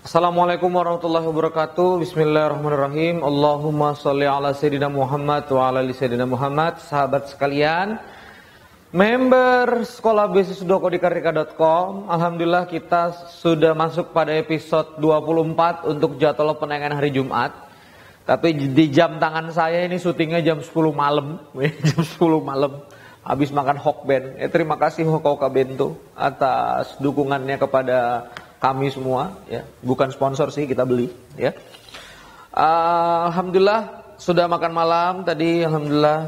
Assalamualaikum warahmatullahi wabarakatuh. Bismillahirrahmanirrahim. Allahumma sholli ala sayyidina Muhammad wa ala ali sayyidina Muhammad. Sahabat sekalian, member Sekolah Bisnis Duakodikardika.com, alhamdulillah kita sudah masuk pada episode 24 untuk jadwal penayangan hari Jumat. Tapi di jam tangan saya ini syutingnya jam 10 malam. Jam 10 malam habis makan Hokben. Terima kasih Hoka Bento atas dukungannya kepada kami semua, ya. Bukan sponsor sih, kita beli, ya. Alhamdulillah sudah makan malam tadi, alhamdulillah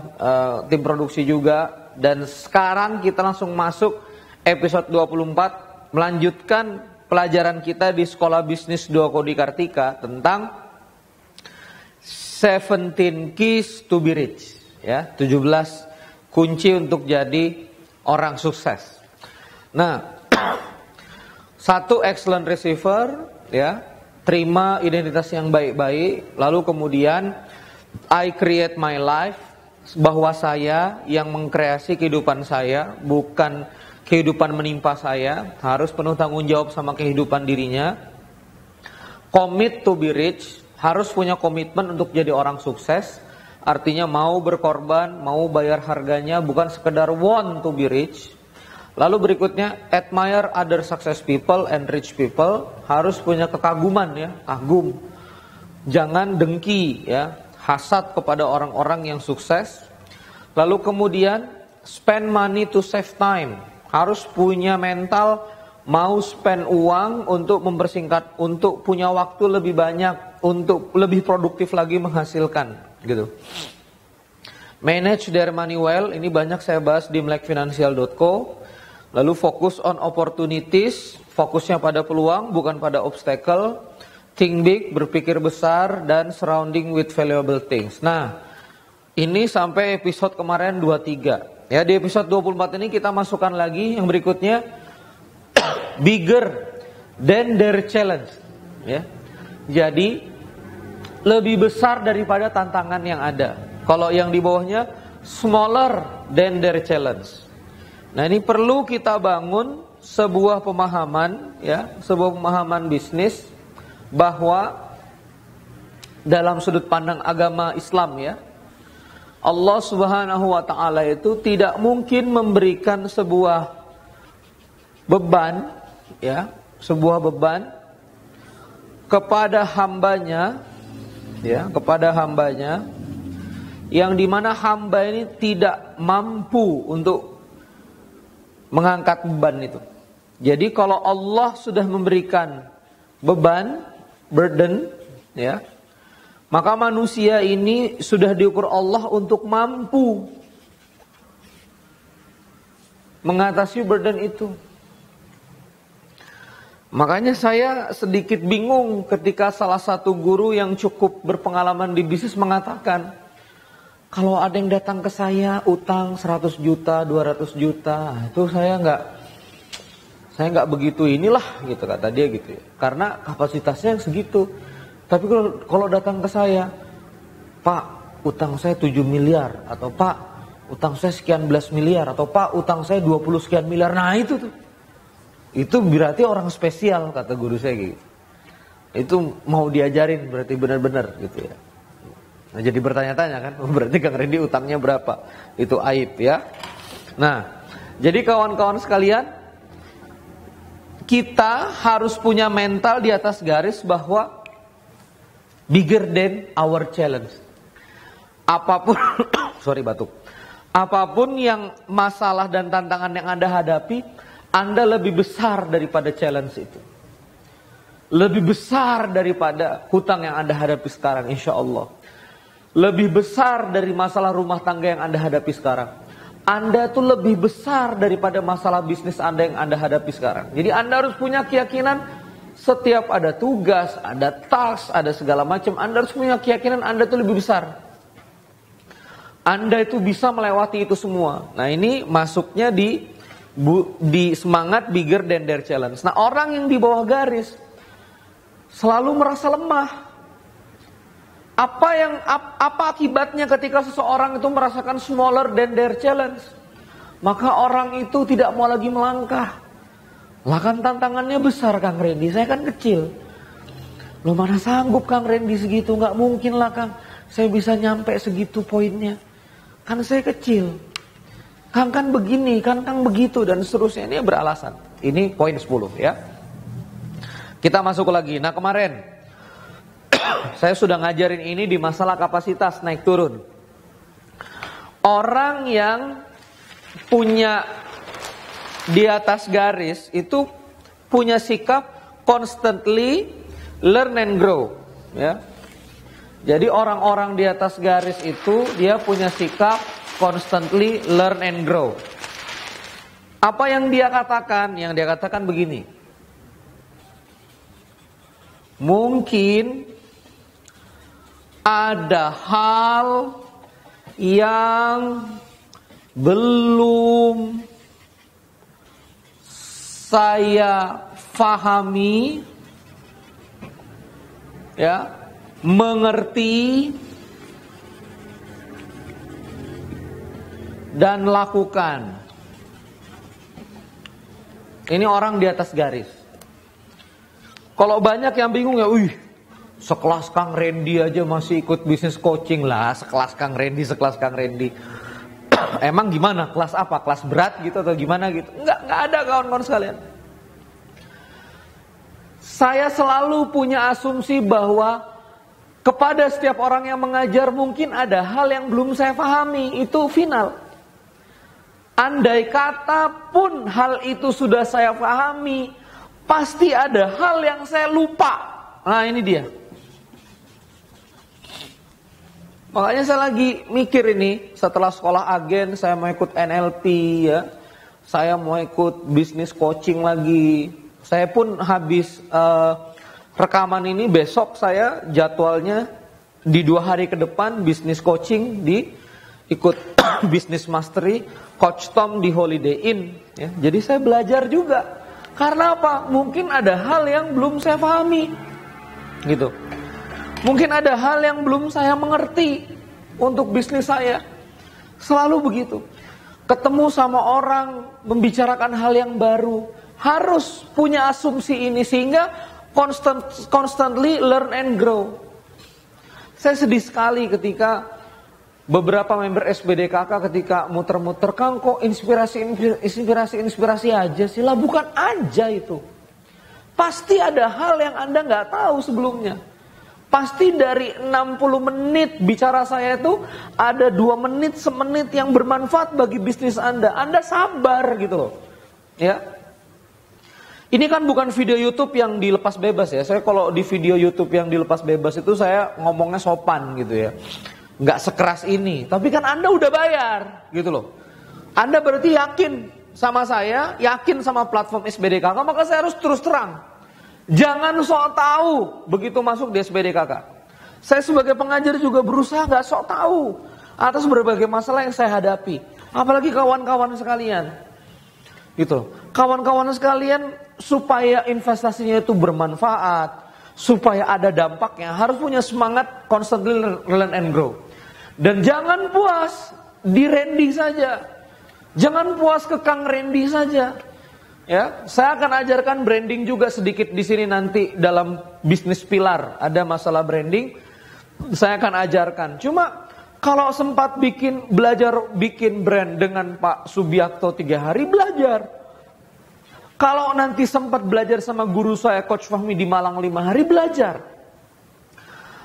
tim produksi juga, dan sekarang kita langsung masuk episode 24 melanjutkan pelajaran kita di Sekolah Bisnis Duakodikardika tentang 17 keys to be rich, ya, 17 kunci untuk jadi orang sukses. Nah, satu, excellent receiver, ya, terima identitas yang baik-baik. Lalu kemudian I create my life, bahwa saya yang mengkreasi kehidupan saya, bukan kehidupan menimpa saya. Harus penuh tanggung jawab sama kehidupan dirinya. Commit to be rich, harus punya komitmen untuk jadi orang sukses. Artinya mau berkorban, mau bayar harganya, bukan sekedar want to be rich. Lalu berikutnya, admire other success people and rich people. Harus punya kekaguman, ya, kagum. Jangan dengki, ya, hasad kepada orang-orang yang sukses. Lalu kemudian, spend money to save time. Harus punya mental mau spend uang untuk mempersingkat, untuk punya waktu lebih banyak, untuk lebih produktif lagi menghasilkan, gitu. Manage their money well, ini banyak saya bahas di melekfinancial.co. Lalu fokus on opportunities, fokusnya pada peluang bukan pada obstacle. Think big, berpikir besar, dan surrounding with valuable things. Nah, ini sampai episode kemarin 23. Ya, di episode 24 ini kita masukkan lagi yang berikutnya, bigger than their challenge. Ya. Jadi lebih besar daripada tantangan yang ada. Kalau yang di bawahnya smaller than their challenge. Nah, ini perlu kita bangun sebuah pemahaman, ya, sebuah pemahaman bisnis bahwa dalam sudut pandang agama Islam, ya, Allah Subhanahu wa taala itu tidak mungkin memberikan sebuah beban, ya, sebuah beban kepada hambanya, ya, kepada hambanya yang dimana hamba ini tidak mampu untuk mengangkat beban itu. Jadi kalau Allah sudah memberikan beban, burden, ya, maka manusia ini sudah diukur Allah untuk mampu mengatasi burden itu. Makanya saya sedikit bingung ketika salah satu guru yang cukup berpengalaman di bisnis mengatakan, kalau ada yang datang ke saya utang 100 juta, 200 juta, itu saya nggak begitu inilah, gitu kata dia, gitu ya. Karena kapasitasnya segitu. Tapi kalau datang ke saya, Pak, utang saya 7 miliar, atau Pak, utang saya sekian belas miliar, atau Pak, utang saya 20 sekian miliar. Nah, itu tuh. Itu berarti orang spesial, kata guru saya gitu. Itu mau diajarin berarti benar-benar, gitu ya. Nah, jadi bertanya-tanya kan, berarti Kang Randy utangnya berapa? Itu aib, ya. Nah, jadi kawan-kawan sekalian, kita harus punya mental di atas garis bahwa bigger than our challenge. Apapun, sorry batuk. Apapun yang masalah dan tantangan yang Anda hadapi, Anda lebih besar daripada challenge itu. Lebih besar daripada hutang yang Anda hadapi sekarang, insya Allah. Lebih besar dari masalah rumah tangga yang Anda hadapi sekarang. Anda tuh lebih besar daripada masalah bisnis Anda yang Anda hadapi sekarang. Jadi Anda harus punya keyakinan setiap ada tugas, ada task, ada segala macam. Anda harus punya keyakinan Anda tuh lebih besar. Anda itu bisa melewati itu semua. Nah, ini masuknya di semangat bigger than their challenge. Nah, orang yang di bawah garis selalu merasa lemah. Apa akibatnya ketika seseorang itu merasakan smaller than their challenge? Maka orang itu tidak mau lagi melangkah. Lah kan tantangannya besar Kang Randy, saya kan kecil. Lo mana sanggup Kang Randy segitu? Nggak mungkin lah Kang, saya bisa nyampe segitu poinnya. Kan saya kecil. Kang kan begini, kan begitu, dan seterusnya. Ini beralasan. Ini poin 10 ya. Kita masuk lagi. Nah kemarin saya sudah ngajarin ini di masalah kapasitas naik turun. Orang yang punya di atas garis itu punya sikap constantly learn and grow, ya. Jadi orang-orang di atas garis itu dia punya sikap constantly learn and grow. Apa yang dia katakan? Yang dia katakan begini. Mungkin ada hal yang belum saya fahami, ya, mengerti dan lakukan. Ini orang di atas garis. Kalau banyak yang bingung ya, sekelas Kang Randy aja masih ikut bisnis coaching lah, sekelas Kang Randy. Emang gimana? Kelas apa? Kelas berat gitu atau gimana gitu? Enggak ada kawan-kawan sekalian. Saya selalu punya asumsi bahwa kepada setiap orang yang mengajar mungkin ada hal yang belum saya pahami, itu final. Andai kata pun hal itu sudah saya pahami, pasti ada hal yang saya lupa. Nah ini dia. Makanya saya lagi mikir ini, setelah sekolah agen saya mau ikut NLP ya. Saya mau ikut bisnis coaching lagi. Saya pun habis rekaman ini besok saya jadwalnya di 2 hari ke depan bisnis coaching di ikut bisnis mastery Coach Tom di Holiday Inn ya. Jadi saya belajar juga. Karena apa? Mungkin ada hal yang belum saya pahami. Gitu. Mungkin ada hal yang belum saya mengerti untuk bisnis saya. Selalu begitu. Ketemu sama orang, membicarakan hal yang baru, harus punya asumsi ini sehingga constantly learn and grow. Saya sedih sekali ketika beberapa member SBDKK ketika muter-muter, Kang kok inspirasi aja sih lah. Bukan aja itu. Pasti ada hal yang Anda nggak tahu sebelumnya. Pasti dari 60 menit bicara saya itu ada 2 menit, semenit yang bermanfaat bagi bisnis Anda. Anda sabar gitu loh. Ya. Ini kan bukan video YouTube yang dilepas bebas ya. Saya kalau di video YouTube yang dilepas bebas itu saya ngomongnya sopan gitu ya. Nggak sekeras ini. Tapi kan Anda udah bayar gitu loh. Anda berarti yakin sama saya, yakin sama platform SBDKK, maka saya harus terus terang. Jangan sok tahu begitu masuk di SBDKK. Saya sebagai pengajar juga berusaha nggak sok tahu atas berbagai masalah yang saya hadapi. Apalagi kawan-kawan sekalian. Gitu. Kawan-kawan sekalian supaya investasinya itu bermanfaat, supaya ada dampaknya, harus punya semangat constantly learn and grow. Dan jangan puas di Randy saja. Jangan puas ke Kang Randy saja. Ya, saya akan ajarkan branding juga sedikit di sini nanti dalam bisnis pilar. Ada masalah branding, saya akan ajarkan. Cuma kalau sempat belajar bikin brand dengan Pak Subiakto 3 hari, belajar. Kalau nanti sempat belajar sama guru saya Coach Fahmi di Malang 5 hari, belajar.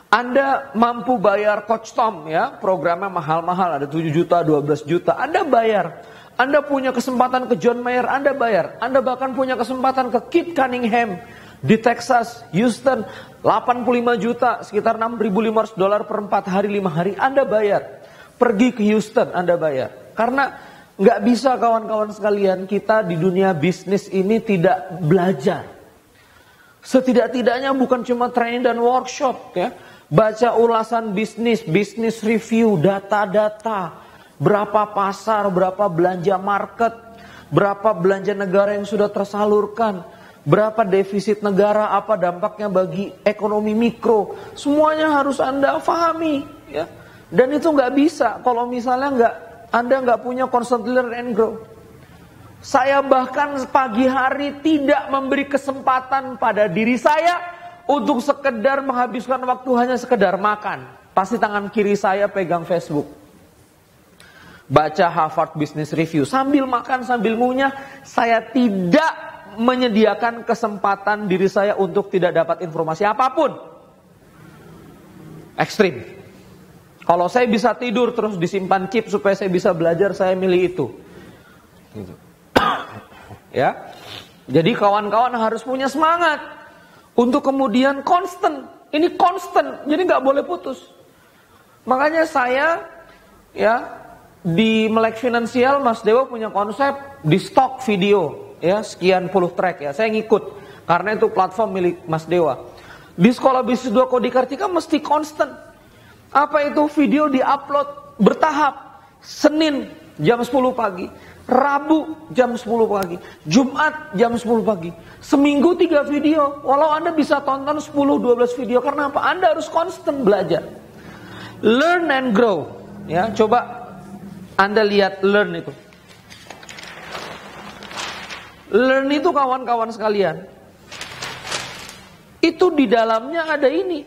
Anda mampu bayar Coach Tom ya, programnya mahal-mahal, ada 7 juta, 12 juta, Anda bayar. Anda punya kesempatan ke John Mayer, Anda bayar. Anda bahkan punya kesempatan ke Kit Cunningham di Texas, Houston, 85 juta, sekitar $6.500 per 4 hari, 5 hari, Anda bayar. Pergi ke Houston, Anda bayar. Karena nggak bisa kawan-kawan sekalian, kita di dunia bisnis ini tidak belajar. Setidak-tidaknya bukan cuma training dan workshop ya. Baca ulasan bisnis review, data-data. Berapa pasar, berapa belanja market, berapa belanja negara yang sudah tersalurkan, berapa defisit negara, apa dampaknya bagi ekonomi mikro. Semuanya harus Anda pahami. Ya. Dan itu nggak bisa kalau misalnya Anda nggak punya constant learn and grow. Saya bahkan pagi hari tidak memberi kesempatan pada diri saya untuk sekedar menghabiskan waktu hanya sekedar makan, pasti tangan kiri saya pegang Facebook. Baca Harvard Business Review. Sambil makan, sambil ngunyah, saya tidak menyediakan kesempatan diri saya untuk tidak dapat informasi apapun. Ekstrim. Kalau saya bisa tidur terus disimpan chip supaya saya bisa belajar, saya milih itu. Gitu. Ya. Jadi kawan-kawan harus punya semangat untuk kemudian constant. Ini constant, jadi nggak boleh putus. Makanya saya ya di Melek Finansial, Mas Dewa punya konsep di stok video ya, sekian puluh track ya. Saya ngikut karena itu platform milik Mas Dewa. Di Sekolah Bisnis 2 Kodi Kartika mesti constant. Apa itu? Video di-upload bertahap. Senin jam 10 pagi, Rabu jam 10 pagi, Jumat jam 10 pagi. Seminggu 3 video. Walau Anda bisa tonton 10-12 video. Karena apa? Anda harus constant belajar. Learn and grow. Ya, coba Anda lihat learn itu. Learn itu kawan-kawan sekalian, itu di dalamnya ada ini.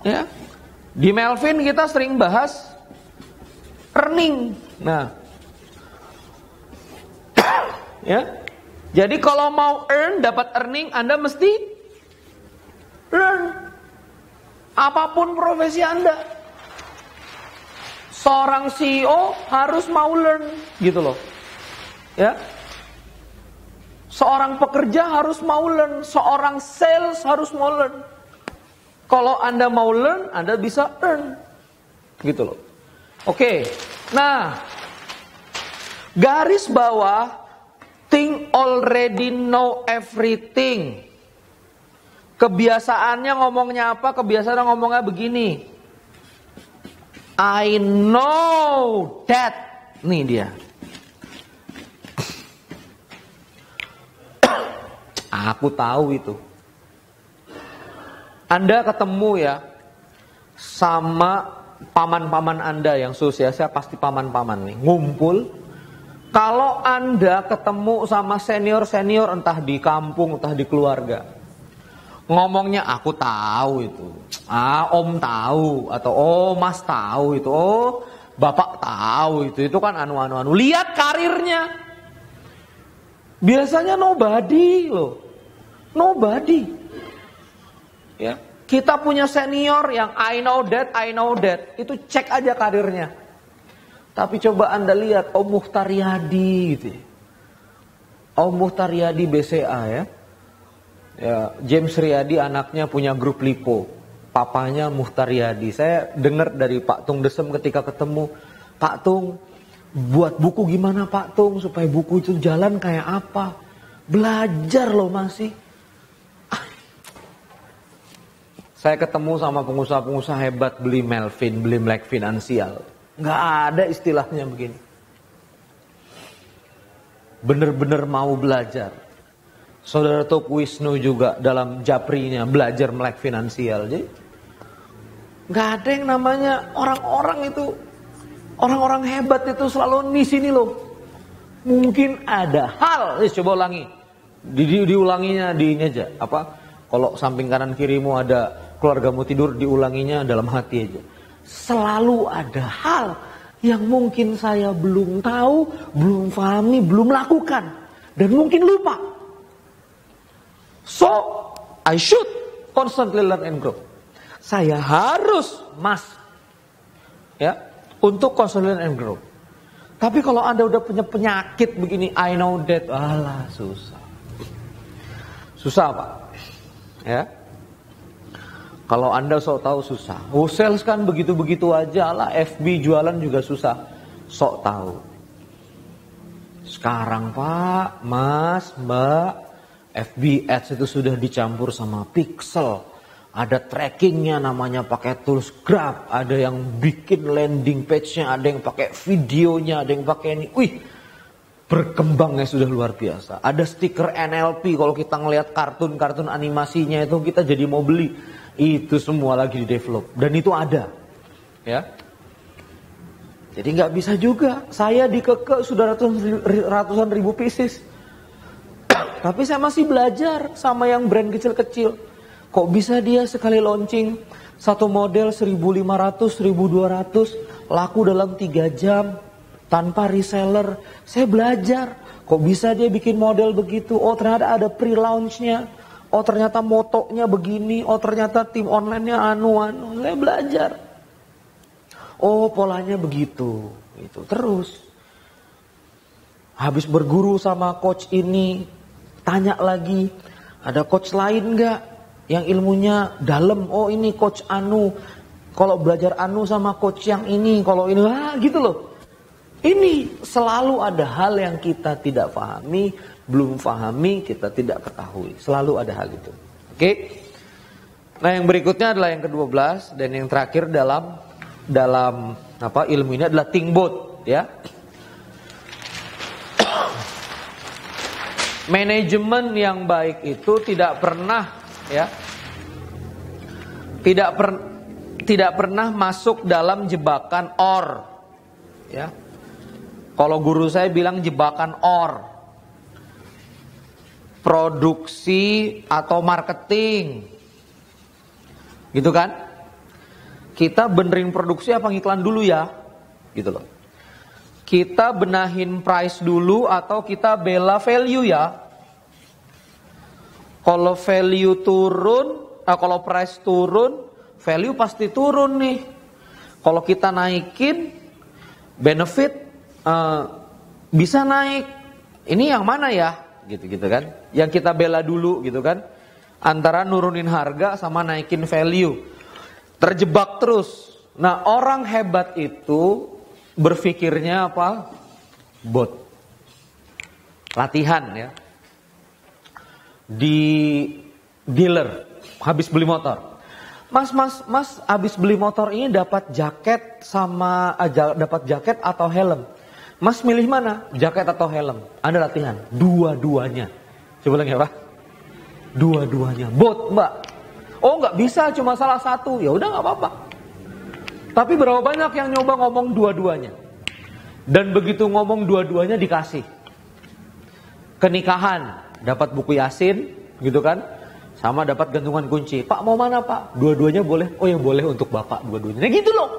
Ya. Di Melvin kita sering bahas earning. Nah. Ya. Jadi kalau mau earn, dapat earning, Anda mesti learn. Apapun profesi Anda. Seorang CEO harus mau learn, gitu loh. Ya. Seorang pekerja harus mau learn, seorang sales harus mau learn. Kalau Anda mau learn, Anda bisa earn. Gitu loh. Oke. Nah, garis bawah, think already know everything. Kebiasaannya ngomongnya apa? Kebiasaan ngomongnya begini. I know that. Nih dia. Aku tahu itu. Anda ketemu ya sama paman-paman Anda yang seusia saya, pasti paman-paman nih, ngumpul. Kalau Anda ketemu sama senior-senior entah di kampung, entah di keluarga, ngomongnya aku tahu itu. Om tahu, atau oh mas tahu itu, oh bapak tahu itu kan anu. Lihat karirnya. Biasanya nobody loh. Nobody. Ya, kita punya senior yang I know that. Itu cek aja karirnya. Tapi coba Anda lihat Om Muhtaryadi gitu. Om Muhtaryadi BCA ya. Ya, James Riyadi anaknya punya grup Lipo. Papanya Muhtaryadi. Saya dengar dari Pak Tung Desem ketika ketemu, Pak Tung, buat buku gimana Pak Tung supaya buku itu jalan kayak apa? Belajar loh masih. Saya ketemu sama pengusaha-pengusaha hebat beli Melvin, beli Melek Finansial. Nggak ada istilahnya begini. Bener-bener mau belajar. Saudara Tok Wisnu juga dalam Japrinya belajar Melek Finansial. Jadi nggak ada yang namanya orang-orang itu, orang-orang hebat itu selalu di sini loh. Mungkin ada hal, coba ulangi. Diulanginya di ini aja. Apa? Kalau samping kanan kirimu ada keluargamu tidur, diulanginya dalam hati aja. Selalu ada hal yang mungkin saya belum tahu, belum pahami, belum lakukan. Dan mungkin lupa. So, I should constantly learn and grow. Saya harus ya, untuk constantly learn and grow. Tapi kalau Anda udah punya penyakit begini, I know that, alah susah. Susah Pak. Ya. Kalau Anda sok tahu susah. Sales kan begitu-begitu aja lah. FB jualan juga susah. Sok tahu. Sekarang Pak, Mas, Mbak, FB Ads itu sudah dicampur sama pixel. Ada trackingnya namanya pakai tools Grab. Ada yang bikin landing page-nya, ada yang pakai videonya, ada yang pakai ini. Wih, berkembangnya sudah luar biasa. Ada stiker NLP, kalau kita ngelihat kartun-kartun animasinya itu kita jadi mau beli. Itu semua lagi di develop dan itu ada, ya. Jadi nggak bisa juga. Saya dikeke sudah ratusan ribu pieces. tapi saya masih belajar sama yang brand kecil-kecil. Kok bisa dia sekali launching satu model 1.500, 1.200 laku dalam 3 jam tanpa reseller. Saya belajar, kok bisa dia bikin model begitu? Oh ternyata ada pre-launchnya. Oh ternyata motonya begini. Oh ternyata tim online-nya anu. Saya belajar. Oh polanya begitu. Itu terus. Habis berguru sama coach ini, tanya lagi, ada coach lain nggak yang ilmunya dalam? Oh ini coach anu. Kalau belajar anu sama coach yang ini, kalau ini gitu loh. Ini selalu ada hal yang kita tidak pahami, belum pahami, kita tidak ketahui. Selalu ada hal itu. Oke. Nah yang berikutnya adalah yang ke-12 dan yang terakhir dalam ilmu ini adalah think bold, ya. Manajemen yang baik itu tidak pernah masuk dalam jebakan or, ya. Kalau guru saya bilang jebakan or, produksi atau marketing, gitu kan? Kita benerin produksi apa ngiklan dulu ya, gitu loh. Kita benahin price dulu atau kita bela value ya. Kalau value turun, kalau price turun, value pasti turun nih. Kalau kita naikin, benefit bisa naik. Ini yang mana ya? Gitu kan? Yang kita bela dulu gitu kan? Antara nurunin harga sama naikin value. Terjebak terus. Nah orang hebat itu berpikirnya apa? Bot. Latihan ya. Di dealer habis beli motor. Mas habis beli motor ini dapat jaket atau helm. Mas milih mana? Jaket atau helm? Ada latihan. Dua-duanya. Coba lagi apa? Dua-duanya. Bot, Mbak. Oh nggak bisa, cuma salah satu. Ya udah nggak apa-apa. Tapi berapa banyak yang nyoba ngomong dua-duanya? Dan begitu ngomong dua-duanya dikasih. Kenikahan, dapat buku Yasin, gitu kan? Sama dapat gantungan kunci. Pak mau mana Pak? Dua-duanya boleh? Oh ya boleh untuk Bapak dua-duanya. Nah gitu loh.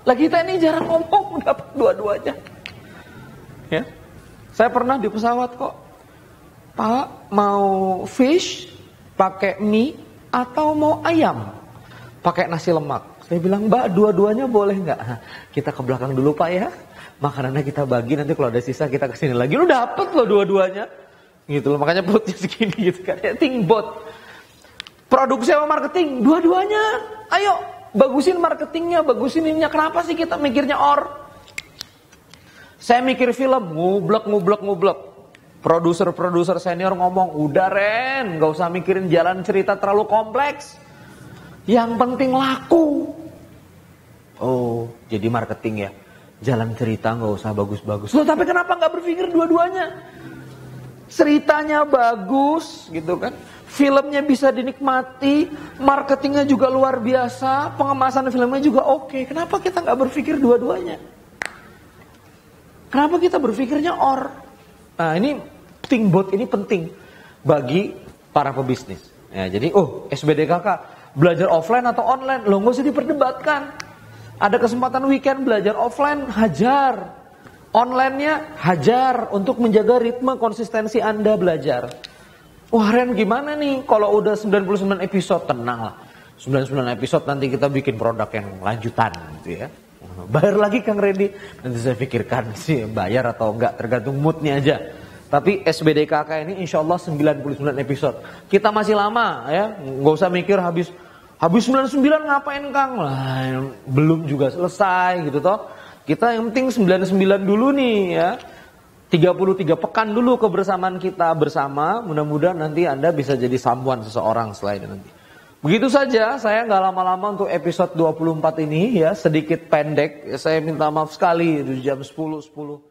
Lah kita ini jarang ngomong dapat dua-duanya. Ya. Saya pernah di pesawat kok. Pak mau fish pakai mie atau mau ayam pakai nasi lemak? Saya bilang, Mbak, dua-duanya boleh nggak? Kita ke belakang dulu Pak ya. Makanannya kita bagi, nanti kalau ada sisa kita kesini lagi. Lu dapet loh dua-duanya. Gitu loh, makanya perutnya segini gitu kan. Ya, think bot. Produksi sama marketing, dua-duanya. Ayo, bagusin marketingnya, bagusin ininya. Kenapa sih kita mikirnya or? Saya mikir film, ngublek. Produser senior ngomong, udah Ren, gak usah mikirin jalan cerita terlalu kompleks. Yang penting laku. Oh, jadi marketing ya. Jalan cerita gak usah bagus-bagus. Loh, tapi kenapa gak berpikir dua-duanya? Ceritanya bagus gitu kan. Filmnya bisa dinikmati. Marketingnya juga luar biasa. Pengemasan filmnya juga oke. Kenapa kita gak berpikir dua-duanya? Kenapa kita berpikirnya or? Nah ini think bot ini penting bagi para pebisnis. Ya, jadi SBDKK belajar offline atau online, lo nggak usah diperdebatkan. Ada kesempatan weekend belajar offline, hajar. Online-nya hajar untuk menjaga ritme konsistensi Anda belajar. Wah Ren gimana nih kalau udah 99 episode? Tenang lah, 99 episode nanti kita bikin produk yang lanjutan gitu ya. Bayar lagi Kang Randy, nanti saya pikirkan sih bayar atau enggak, tergantung moodnya aja. Tapi SBDKK ini insya Allah 99 episode. Kita masih lama ya, nggak usah mikir habis 99 ngapain Kang? Lah, belum juga selesai gitu toh. Kita yang penting 99 dulu nih ya. 33 pekan dulu kebersamaan kita bersama. Mudah-mudahan nanti Anda bisa jadi someone seseorang selain nanti. Begitu saja, saya nggak lama-lama untuk episode 24 ini ya, sedikit pendek. Saya minta maaf sekali di jam 10.10.